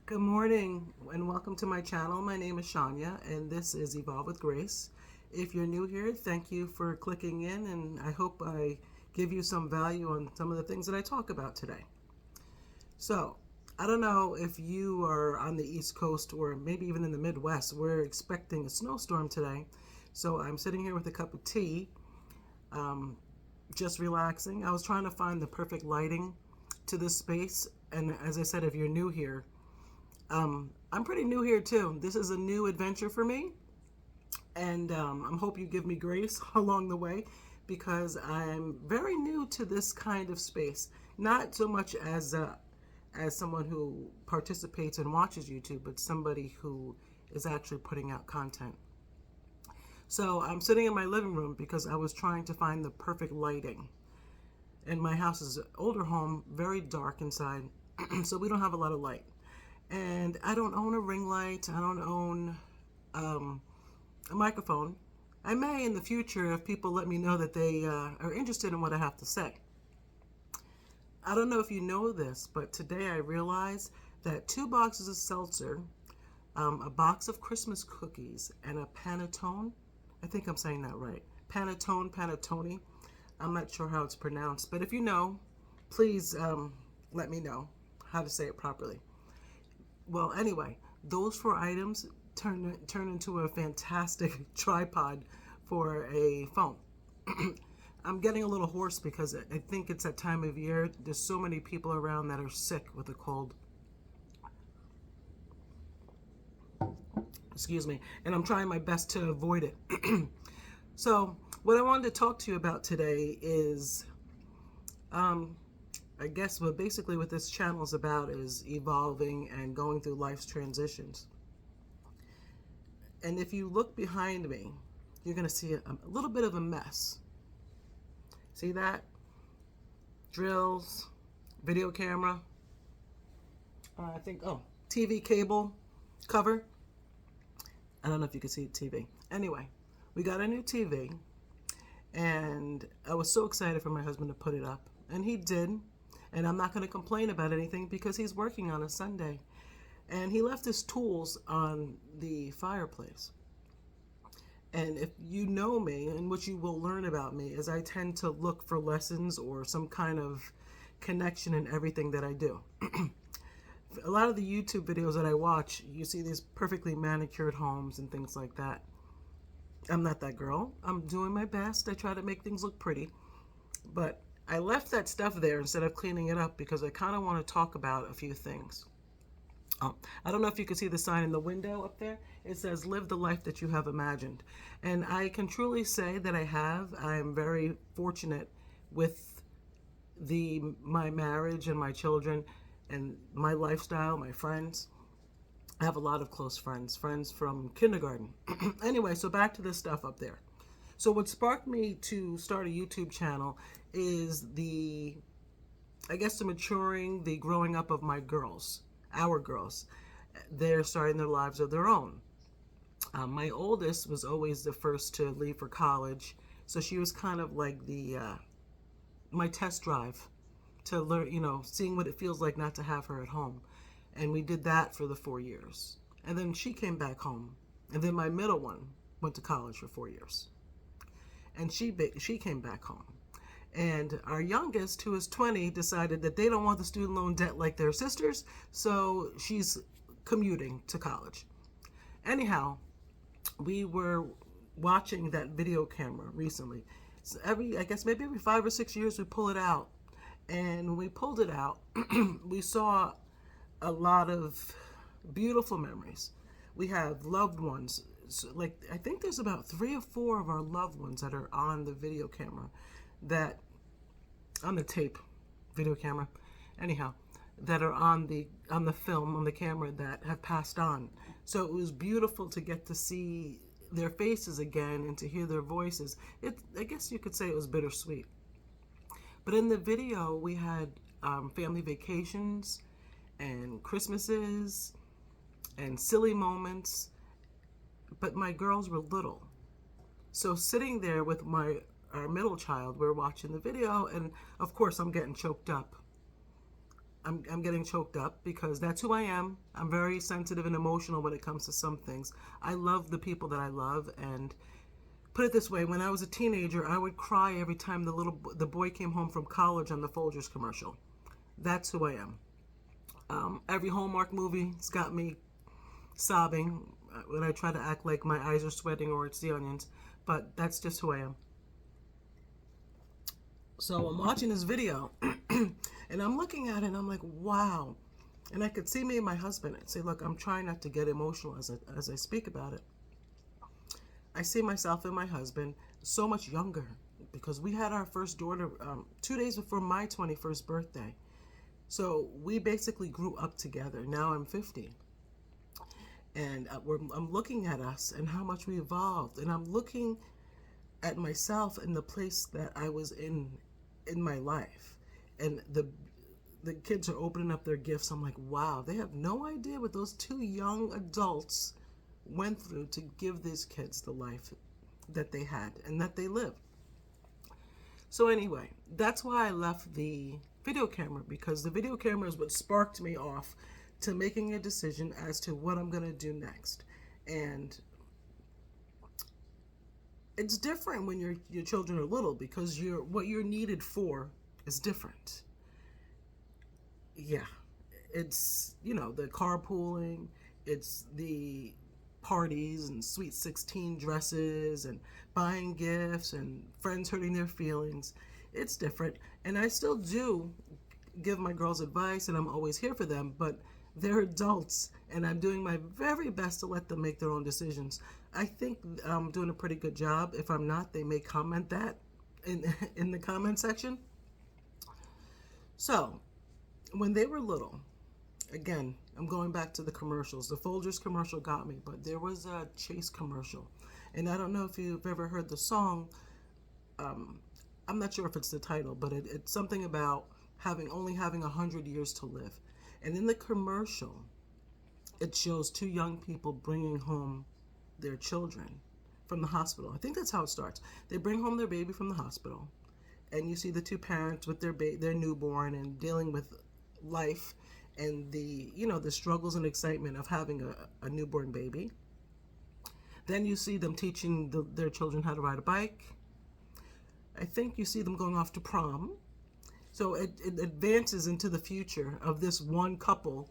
Good morning and welcome to my channel. My name is Shania and this is Evolve with Grace. If you're new here, thank you for clicking in, and I hope I give you some value on some of the things that I talk about today. So, I don't know if you are on the East Coast or maybe even in the Midwest. We're expecting a snowstorm today. So I'm sitting here with a cup of tea, just relaxing. I was trying to find the perfect lighting to this space. And as I said, if you're new here, I'm pretty new here too. This is a new adventure for me, and I hope you give me grace along the way because I'm very new to this kind of space. Not so much as someone who participates and watches YouTube, but somebody who is actually putting out content. So I'm sitting in my living room because I was trying to find the perfect lighting. And my house is an older home, very dark inside, so we don't have a lot of light. And I don't own a ring light. I don't own a microphone. I may in the future if people let me know that they are interested in what I have to say. I don't know if you know this, but today I realized that 2 boxes of seltzer, a box of Christmas cookies, and a panettone, I think I'm saying that right, panettone, I'm not sure how it's pronounced, but if you know, please let me know how to say it properly. Well, anyway, those 4 items turn into a fantastic tripod for a phone. I'm getting a little hoarse because I think it's that time of year. There's so many people around that are sick with a cold. Excuse me. And I'm trying my best to avoid it. So, what I wanted to talk to you about today is, I guess what basically what this channel is about is evolving and going through life's transitions. And if you look behind me, you're going to see a little bit of a mess. See that? Drills, video camera, I think, TV cable cover. I don't know if you can see TV. Anyway, we got a new TV, and I was so excited for my husband to put it up, and he did. And I'm not going to complain about anything because he's working on a Sunday. And he left his tools on the fireplace. And if you know me, and what you will learn about me, is I tend to look for lessons or some kind of connection in everything that I do. A lot of the YouTube videos that I watch, you see these perfectly manicured homes and things like that. I'm not that girl. I'm doing my best. I try to make things look pretty. But I left that stuff there instead of cleaning it up because I kind of want to talk about a few things. I don't know if you can see the sign in the window up there. It says, live the life that you have imagined. And I can truly say that I have. I am very fortunate with my marriage and my children and my lifestyle, my friends. I have a lot of close friends from kindergarten. Anyway, so back to this stuff up there. So what sparked me to start a YouTube channel is the maturing, the growing up of my girls, our girls. They're starting their lives of their own. My oldest was always the first to leave for college, so she was kind of like my test drive to learn, seeing what it feels like not to have her at home. And we did that for the 4 years. And then she came back home. And then my middle one went to college for 4 years. And she came back home. And our youngest, who is 20, decided that they don't want the student loan debt like their sisters, so she's commuting to college. Anyhow, we were watching that video camera recently. So maybe every 5 or 6 years we pull it out. And when we pulled it out, we saw a lot of beautiful memories. We have loved ones. So, I think there's about 3 or 4 of our loved ones that are on the video camera, on the tape video camera, anyhow, that are on the film, on the camera, that have passed on. So it was beautiful to get to see their faces again and to hear their voices. I guess you could say it was bittersweet. But in the video, we had family vacations and Christmases and silly moments. But my girls were little. So sitting there with our middle child, we're watching the video, and of course I'm getting choked up. I'm getting choked up because that's who I am. I'm very sensitive and emotional when it comes to some things. I love the people that I love, and put it this way: when I was a teenager, I would cry every time the boy came home from college on the Folgers commercial. That's who I am. Every Hallmark movie's got me sobbing when I try to act like my eyes are sweating or it's the onions, but that's just who I am. So I'm watching this video and I'm looking at it and I'm like, wow. And I could see me and my husband and say, look, I'm trying not to get emotional as I speak about it. I see myself and my husband so much younger because we had our first daughter 2 days before my 21st birthday. So we basically grew up together. Now I'm 50. And I'm looking at us and how much we evolved. And I'm looking at myself in the place that I was in my life. And the kids are opening up their gifts. I'm like, wow, they have no idea what those two young adults went through to give these kids the life that they had and that they lived. So anyway, that's why I left the video camera, because the video camera is what sparked me off to making a decision as to what I'm going to do next. And it's different when your children are little because what you're needed for is different. Yeah, it's, the carpooling, it's the parties and sweet 16 dresses and buying gifts and friends hurting their feelings. It's different. And I still do give my girls advice and I'm always here for them, but they're adults and I'm doing my very best to let them make their own decisions. I think I'm doing a pretty good job. If I'm not, they may comment that in the comment section. So when they were little, again, I'm going back to the commercials. The Folgers commercial got me, but there was a Chase commercial. And I don't know if you've ever heard the song. I'm not sure if it's the title, but it's something about only having 100 years to live. And in the commercial, it shows two young people bringing home their children from the hospital. I think that's how it starts. They bring home their baby from the hospital, and you see the two parents with their newborn and dealing with life and the struggles and excitement of having a newborn baby. Then you see them teaching their children how to ride a bike. I think you see them going off to prom. So it advances into the future of this one couple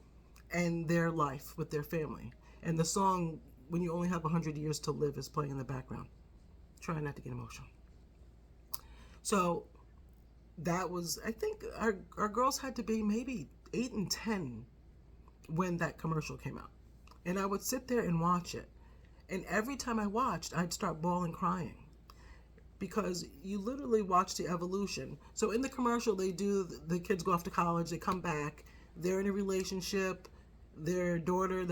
and their life with their family. And the song, When You Only Have 100 Years to Live, is playing in the background. Trying not to get emotional. So that was, I think our girls had to be maybe 8 and 10 when that commercial came out. And I would sit there and watch it. And every time I watched, I'd start bawling crying. Because you literally watch the evolution. So in the commercial, the kids go off to college, they come back, they're in a relationship, they're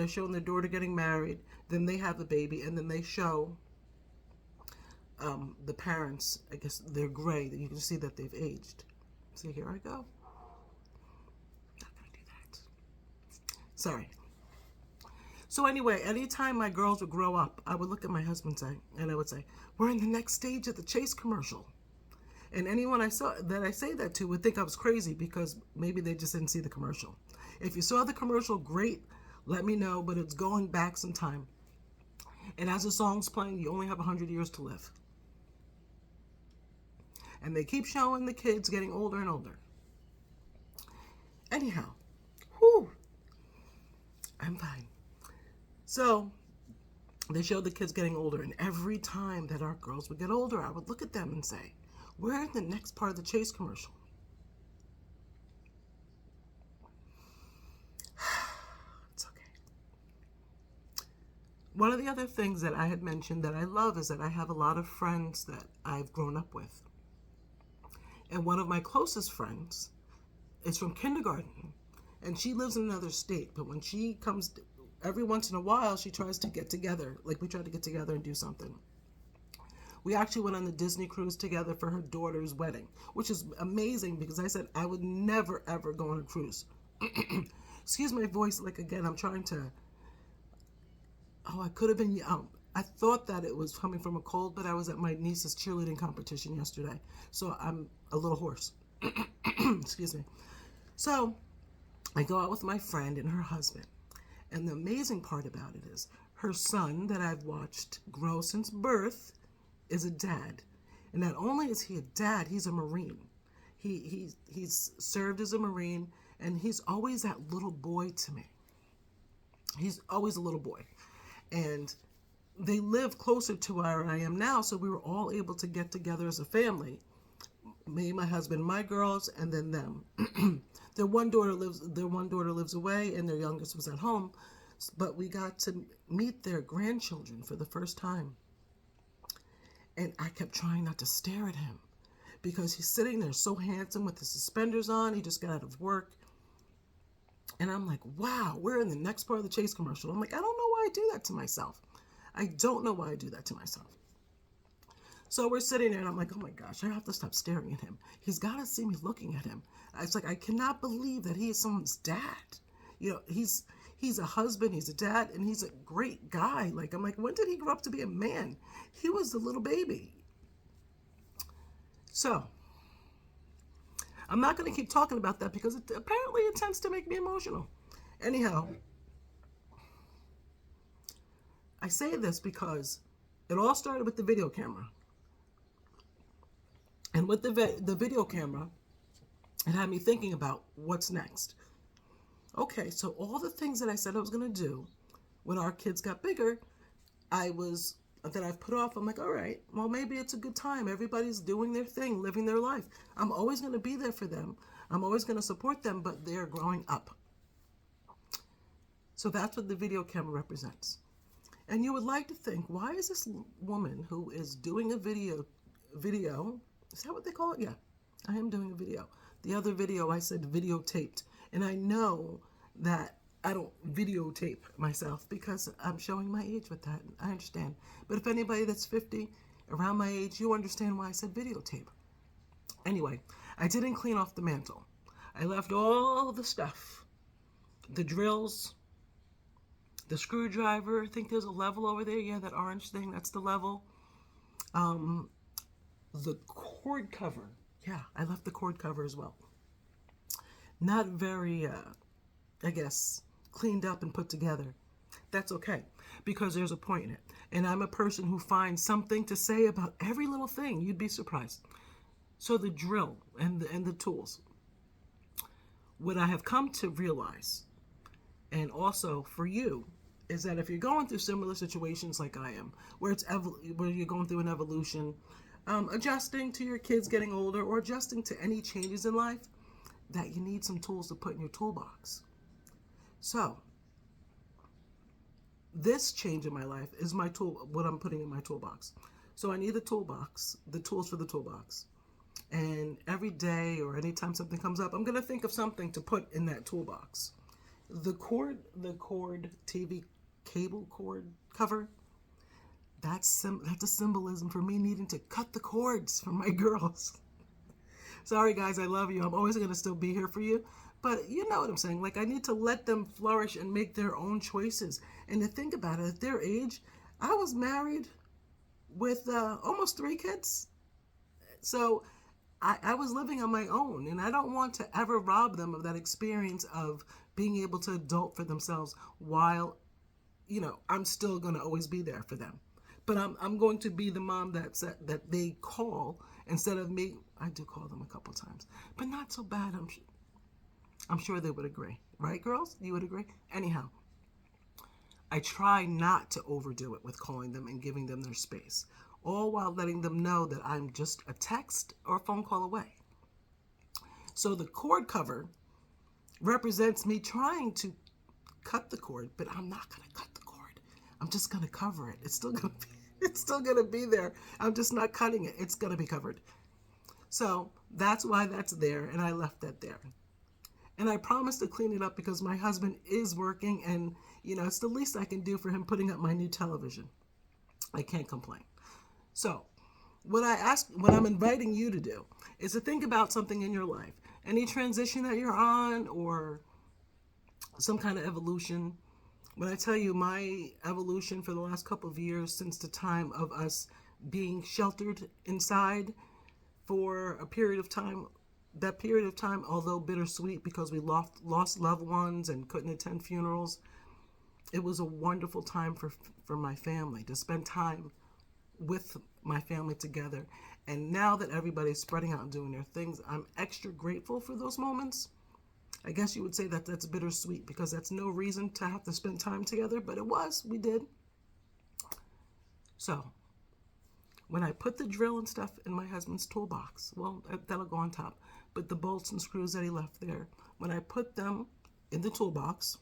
showing their daughter getting married, then they have a baby, and then they show the parents, I guess they're gray, that you can see that they've aged. See, here I go. Not gonna do that. Sorry. So anyway, anytime my girls would grow up, I would look at my husband and I would say, we're in the next stage of the Chase commercial. And anyone I say that to would think I was crazy because maybe they just didn't see the commercial. If you saw the commercial, great, let me know, but it's going back some time. And as the song's playing, you only have 100 years to live. And they keep showing the kids getting older and older. Anyhow, I'm fine. So they showed the kids getting older, and every time that our girls would get older, I would look at them and say, we're in the next part of the Chase commercial. It's okay. One of the other things that I had mentioned that I love is that I have a lot of friends that I've grown up with. And one of my closest friends is from kindergarten, and she lives in another state, but when she comes every once in a while, she tries to get together. Like, we tried to get together and do something. We actually went on the Disney cruise together for her daughter's wedding, which is amazing because I said I would never, ever go on a cruise. Excuse my voice. Like, again, I'm trying to... I could have been... I thought that it was coming from a cold, but I was at my niece's cheerleading competition yesterday. So I'm a little hoarse. Excuse me. So I go out with my friend and her husband. And the amazing part about it is her son that I've watched grow since birth is a dad. And not only is he a dad, he's a Marine. He's served as a Marine, and he's always that little boy to me. He's always a little boy. And they live closer to where I am now, so we were all able to get together as a family. Me, my husband, my girls, and then them. Their one daughter lives away, and their youngest was at home. But we got to meet their grandchildren for the first time. And I kept trying not to stare at him because he's sitting there so handsome with his suspenders on. He just got out of work. And I'm like, wow, we're in the next part of the Chase commercial. I'm like, I don't know why I do that to myself. I don't know why I do that to myself. So we're sitting there and I'm like, oh my gosh, I have to stop staring at him. He's got to see me looking at him. It's like, I cannot believe that he is someone's dad. You know, he's a husband, he's a dad, and he's a great guy. Like, I'm like, when did he grow up to be a man? He was the little baby. So, I'm not going to keep talking about that because apparently it tends to make me emotional. Anyhow, I say this because it all started with the video camera. And with the video camera, it had me thinking about what's next. Okay, so all the things that I said I was going to do when our kids got bigger, that I've put off. I'm like, all right, well, maybe it's a good time. Everybody's doing their thing, living their life. I'm always going to be there for them. I'm always going to support them, but they're growing up. So that's what the video camera represents. And you would like to think, why is this woman who is doing a video, is that what they call it? Yeah, I am doing a video. The other video, I said videotaped. And I know that I don't videotape myself because I'm showing my age with that. I understand. But if anybody that's 50, around my age, you understand why I said videotape. Anyway, I didn't clean off the mantle. I left all the stuff. The drills, the screwdriver. I think there's a level over there. Yeah, that orange thing, that's the level. The cord cover. Yeah, I left the cord cover as well. Not very, I guess, cleaned up and put together. That's okay, because there's a point in it. And I'm a person who finds something to say about every little thing. You'd be surprised. So the drill and the tools. What I have come to realize, and also for you, is that if you're going through similar situations like I am, where you're going through an evolution, adjusting to your kids getting older, or adjusting to any changes in life, that you need some tools to put in your toolbox. So, this change in my life is my tool, what I'm putting in my toolbox. So I need the toolbox, the tools for the toolbox. And every day or anytime something comes up, I'm going to think of something to put in that toolbox. The cord TV cable cord cover, that's a symbolism for me needing to cut the cords for my girls. Sorry, guys, I love you. I'm always going to still be here for you. But you know what I'm saying. Like, I need to let them flourish and make their own choices. And to think about it, at their age, I was married with almost 3 kids. So I was living on my own. And I don't want to ever rob them of that experience of being able to adult for themselves while, I'm still going to always be there for them. But I'm going to be the mom that they call instead of me. I do call them a couple times, but not so bad. I'm sure they would agree. Right, girls? You would agree? Anyhow, I try not to overdo it with calling them and giving them their space, all while letting them know that I'm just a text or a phone call away. So the cord cover represents me trying to cut the cord, but I'm not going to cut the cord. I'm just going to cover it. It's still going to be there. I'm just not cutting it. It's going to be covered. So that's why that's there, and I left that there. And I promised to clean it up because my husband is working, and, it's the least I can do for him putting up my new television. I can't complain. So what I'm inviting you to do is to think about something in your life, any transition that you're on or some kind of evolution. When I tell you my evolution for the last couple of years since the time of us being sheltered inside for a period of time, that period of time, although bittersweet because we lost loved ones and couldn't attend funerals, it was a wonderful time for my family to spend time with my family together. And now that everybody's spreading out and doing their things, I'm extra grateful for those moments. I guess you would say that that's bittersweet because that's no reason to have to spend time together, but it was. We did. So, when I put the drill and stuff in my husband's toolbox, well, that'll go on top, but the bolts and screws that he left there, when I put them in the toolbox,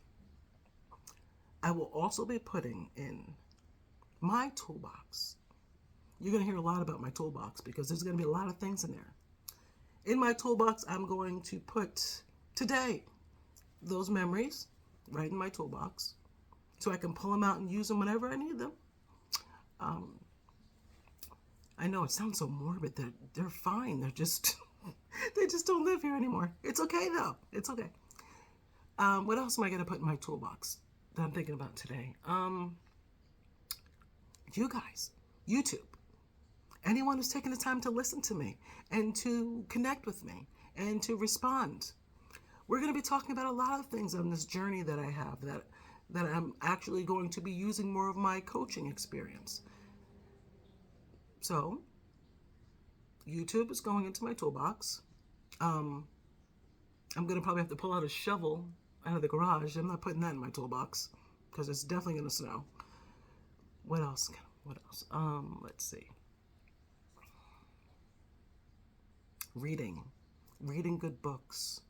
I will also be putting in my toolbox. You're going to hear a lot about my toolbox because there's going to be a lot of things in there. In my toolbox, I'm going to put today those memories right in my toolbox so I can pull them out and use them whenever I need them. I know it sounds so morbid. They're fine. They're just they just don't live here anymore. It's okay though. It's okay. What else am I gonna put in my toolbox that I'm thinking about today? You guys, YouTube. Anyone who's taking the time to listen to me and to connect with me and to respond. We're going to be talking about a lot of things on this journey that I have that I'm actually going to be using more of my coaching experience. So, YouTube is going into my toolbox. I'm going to probably have to pull out a shovel out of the garage. I'm not putting that in my toolbox because it's definitely going to snow. What else? What else? Let's see. Reading good books,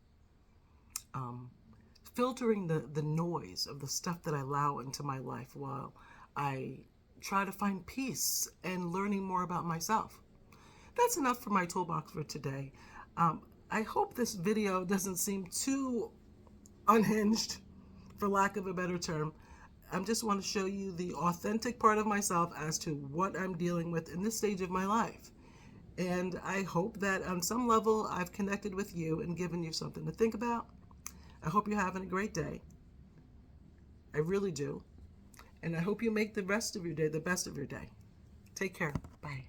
filtering the noise of the stuff that I allow into my life while I try to find peace and learning more about myself. That's enough for my toolbox for today. I hope this video doesn't seem too unhinged, for lack of a better term. I just want to show you the authentic part of myself as to what I'm dealing with in this stage of my life. And I hope that on some level I've connected with you and given you something to think about. I hope you're having a great day. I really do. And I hope you make the rest of your day the best of your day. Take care. Bye.